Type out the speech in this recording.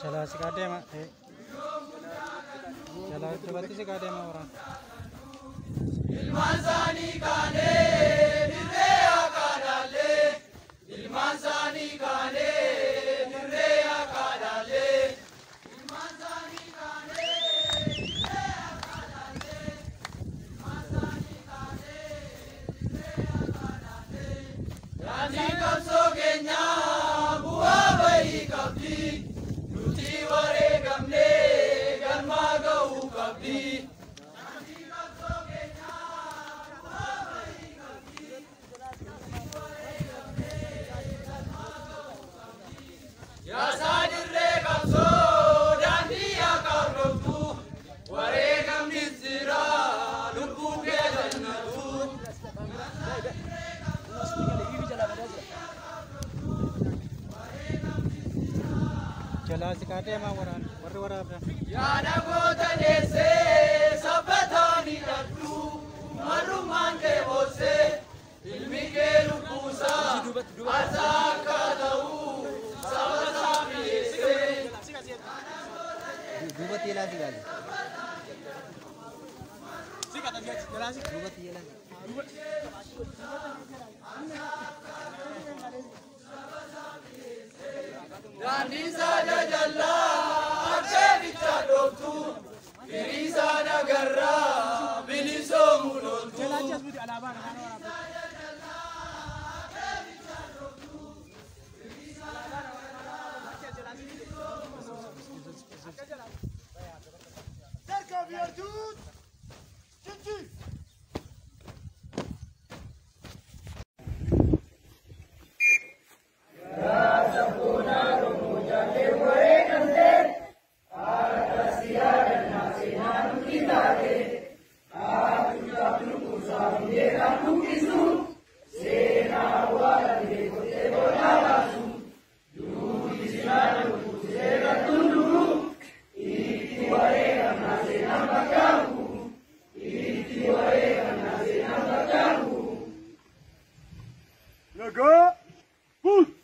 चला सिखा दे मैं चला चलती सिखा दे मैं और ilmanzani kane dirre akadale ilmanzani kane dirre akadale ilmanzani kane dirre akadale ilmanzani kane dirre akadale yani kapso kenya buwa bai kabdi nuti ware gamne garma gau kabdi चला सिखाते हैं मावरा वरवरा याना गोता जैसे सबतानी रखू मरु मांगे बोसे इल्मी के रुकुसा आजा का दाऊ सबता मिले दुबती लाजी गाली सिखाता दिया चला सिख दुबती ये लाजी Dani sada jalla ake bicha doktu biri sada garra biliso mulotu Cerca virtud Cici Go! Push!